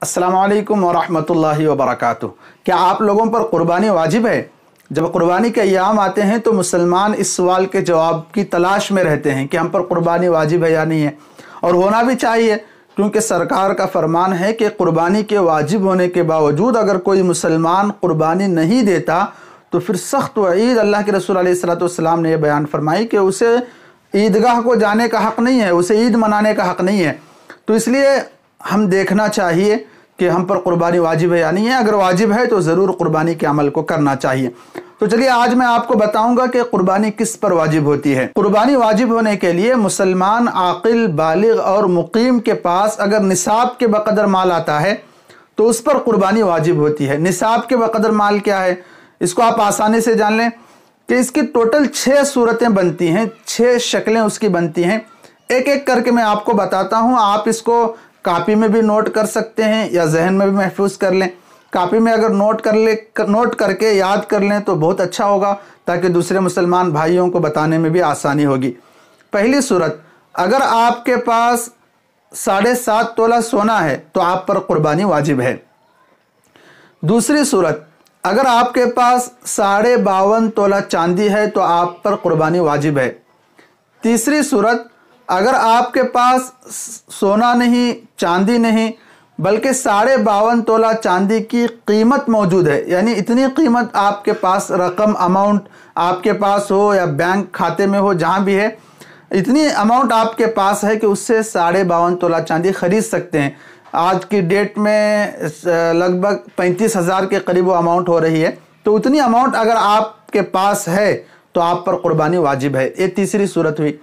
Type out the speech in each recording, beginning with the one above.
अस्सलामु अलैकुम वरहमतुल्लाहि वबरकातुह। क्या आप लोगों पर कुर्बानी वाजिब है? जब कुर्बानी के अय्याम आते हैं तो मुसलमान इस सवाल के जवाब की तलाश में रहते हैं कि हम पर कुर्बानी वाजिब है या नहीं है, और होना भी चाहिए, क्योंकि सरकार का फरमान है कि कुर्बानी के वाजिब होने के बावजूद अगर कोई मुसलमान कुर्बानी नहीं देता तो फिर सख्त वईद अल्लाह के रसूल अलैहिस्सलाम ने यह बयान फरमाई कि उसे ईदगाह को जाने का हक़ नहीं है, उसे ईद मनाने का हक़ नहीं है। तो इसलिए हम देखना चाहिए कि हम पर कुर्बानी वाजिब है या नहीं है। अगर वाजिब है तो ज़रूर कुर्बानी के अमल को करना चाहिए। तो चलिए आज मैं आपको बताऊंगा कि कुर्बानी किस पर वाजिब होती है। कुर्बानी वाजिब होने के लिए मुसलमान आकिल, बालिग और मुकीम के पास अगर निसाब के बकदर माल आता है तो उस पर कुर्बानी वाजिब होती है। निसाब के बकदर माल क्या है, इसको आप आसानी से जान लें कि इसकी टोटल 6 सूरतें बनती हैं, 6 शक्लें उसकी बनती हैं। एक एक करके मैं आपको बताता हूँ। आप इसको कापी में भी नोट कर सकते हैं या जहन में भी महफूज कर लें। कापी में अगर नोट करके याद कर लें तो बहुत अच्छा होगा, ताकि दूसरे मुसलमान भाइयों को बताने में भी आसानी होगी। पहली सूरत, अगर आपके पास 7.5 तोला सोना है तो आप पर कुर्बानी वाजिब है। दूसरी सूरत, अगर आपके पास 52.5 तोला चांदी है तो आप पर कुर्बानी वाजिब है। तीसरी सूरत, अगर आपके पास सोना नहीं, चांदी नहीं, बल्कि 52.5 तोला चांदी की कीमत मौजूद है, यानी इतनी कीमत आपके पास, रकम, अमाउंट आपके पास हो या बैंक खाते में हो, जहाँ भी है, इतनी अमाउंट आपके पास है कि उससे 52.5 तोला चांदी खरीद सकते हैं। आज की डेट में लगभग 35,000 के करीब वो अमाउंट हो रही है। तो उतनी अमाउंट अगर आपके पास है तो आप पर कुर्बानी वाजिब है। ये तीसरी सूरत हुई।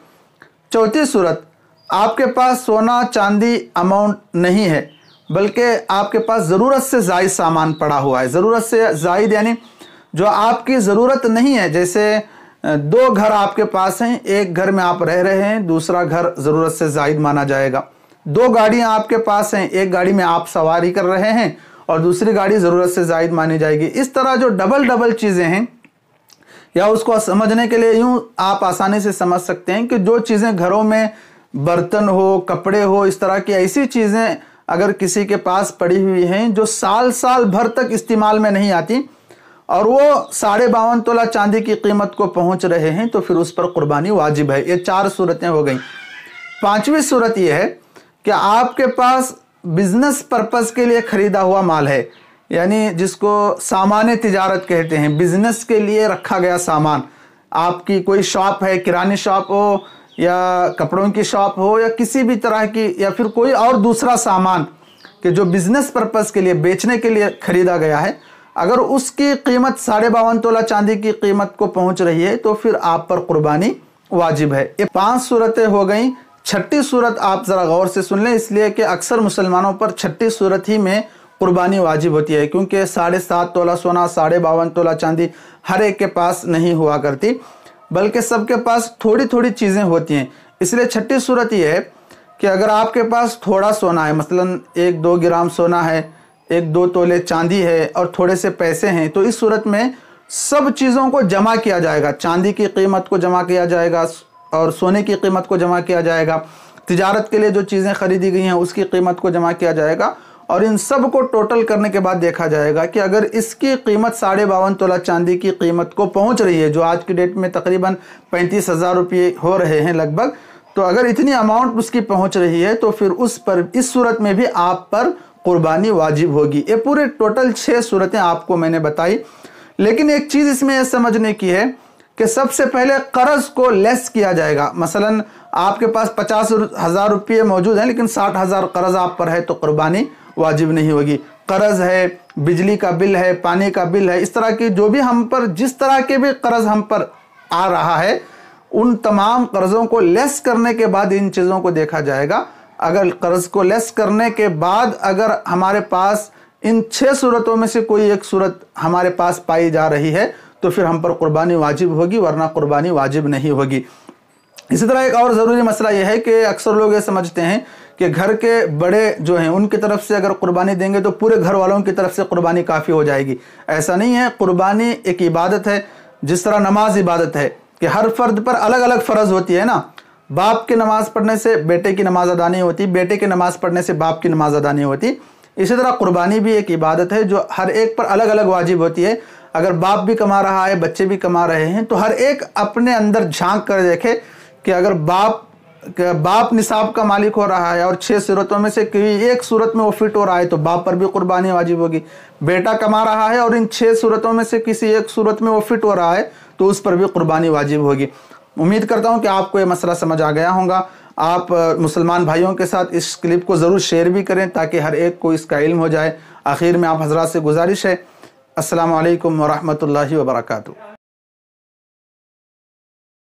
चौथी सूरत, आपके पास सोना चांदी अमाउंट नहीं है, बल्कि आपके पास ज़रूरत से ज़ायद सामान पड़ा हुआ है। ज़रूरत से ज़ायद यानी जो आपकी ज़रूरत नहीं है। जैसे 2 घर आपके पास हैं, एक घर में आप रह रहे हैं, दूसरा घर ज़रूरत से ज़ायद माना जाएगा। 2 गाड़ियाँ आपके पास हैं, एक गाड़ी में आप सवारी कर रहे हैं और दूसरी गाड़ी ज़रूरत से ज़ायद मानी जाएगी। इस तरह जो डबल चीज़ें हैं, या उसको समझने के लिए यूँ आप आसानी से समझ सकते हैं कि जो चीज़ें घरों में, बर्तन हो, कपड़े हो, इस तरह की ऐसी चीज़ें अगर किसी के पास पड़ी हुई हैं जो साल भर तक इस्तेमाल में नहीं आती, और वो 52.5 तोला चांदी की कीमत को पहुंच रहे हैं, तो फिर उस पर कुर्बानी वाजिब है। ये 4 सूरतें हो गई। 5वीं सूरत ये है कि आपके पास बिजनेस पर्पस के लिए खरीदा हुआ माल है, यानी जिसको सामान तिजारत कहते हैं, बिजनेस के लिए रखा गया सामान। आपकी कोई शॉप है, किरानी शॉप हो या कपड़ों की शॉप हो या किसी भी तरह की, या फिर कोई और दूसरा सामान कि जो बिजनेस पर्पस के लिए, बेचने के लिए खरीदा गया है, अगर उसकी कीमत 52.5 तोला चांदी की कीमत को पहुंच रही है तो फिर आप पर कुर्बानी वाजिब है। ये 5 सूरतें हो गई। 6ठी सूरत आप ज़रा गौर से सुन लें, इसलिए कि अक्सर मुसलमानों पर 6ठी सूरत ही में कुर्बानी वाजिब होती है, क्योंकि 7.5 तोला सोना, 52.5 तोला चांदी हर एक के पास नहीं हुआ करती, बल्कि सबके पास थोड़ी थोड़ी चीज़ें होती हैं। इसलिए 6ठी सूरत ये है कि अगर आपके पास थोड़ा सोना है, मसलन 1-2 ग्राम सोना है, 1-2 तोले चांदी है और थोड़े से पैसे हैं, तो इस सूरत में सब चीज़ों को जमा किया जाएगा। चांदी की कीमत को जमा किया जाएगा और सोने की कीमत को जमा किया जाएगा। तिजारत के लिए जो चीज़ें खरीदी गई हैं उसकी कीमत को जमा किया जाएगा, और इन सब को टोटल करने के बाद देखा जाएगा कि अगर इसकी कीमत 52.5 तोला चांदी की कीमत को पहुंच रही है, जो आज की डेट में तकरीबन 35,000 रुपये हो रहे हैं लगभग, तो अगर इतनी अमाउंट उसकी पहुंच रही है तो फिर उस पर, इस सूरत में भी आप पर कुर्बानी वाजिब होगी। ये पूरे टोटल 6 सूरतें आपको मैंने बताई। लेकिन एक चीज़ इसमें यह समझने की है कि सबसे पहले कर्ज को लेस किया जाएगा। मसलन आपके पास 50,000 रुपये मौजूद हैं, लेकिन 60,000 कर्ज आप पर है तो कुर्बानी वाजिब नहीं होगी। कर्ज है, बिजली का बिल है, पानी का बिल है, इस तरह की जो भी हम पर, जिस तरह के भी कर्ज हम पर आ रहा है, उन तमाम कर्जों को लेस करने के बाद इन चीज़ों को देखा जाएगा। अगर कर्ज को लेस करने के बाद अगर हमारे पास इन 6 सूरतों में से कोई एक सूरत हमारे पास पाई जा रही है तो फिर हम पर कुर्बानी वाजिब होगी, वरना कुर्बानी वाजिब नहीं होगी। इसी तरह एक और ज़रूरी मसला यह है कि अक्सर लोग ये समझते हैं कि घर के बड़े जो हैं उनकी तरफ से अगर कुर्बानी देंगे तो पूरे घर वालों की तरफ से कुर्बानी काफ़ी हो जाएगी। ऐसा नहीं है। कुर्बानी एक इबादत है, जिस तरह नमाज इबादत है कि हर फर्द पर अलग अलग फ़र्ज़ होती है ना। बाप की नमाज़ पढ़ने से बेटे की नमाज अदा नहीं होती, बेटे की नमाज़ पढ़ने से बाप की नमाज अदा नहीं होती। इसी तरह कुर्बानी भी एक इबादत है जो हर एक पर अलग अलग वाजिब होती है। अगर बाप भी कमा रहा है, बच्चे भी कमा रहे हैं, तो हर एक अपने अंदर झांक कर देखे कि अगर बाप निसाब का मालिक हो रहा है और 6 सूरतों में से कोई एक सूरत में वो फिट हो रहा है तो बाप पर भी कुर्बानी वाजिब होगी। बेटा कमा रहा है और इन 6 सूरतों में से किसी एक सूरत में वो फिट हो रहा है तो उस पर भी कुर्बानी वाजिब होगी। उम्मीद करता हूँ कि आपको ये मसला समझ आ गया होगा। आप मुसलमान भाइयों के साथ इस क्लिप को ज़रूर शेयर भी करें ताकि हर एक को इसका इल्म हो जाए। आखिर में आप हज़रात से गुजारिश है, अस्सलामु अलैकुम व रहमतुल्लाहि व बरकातुहू।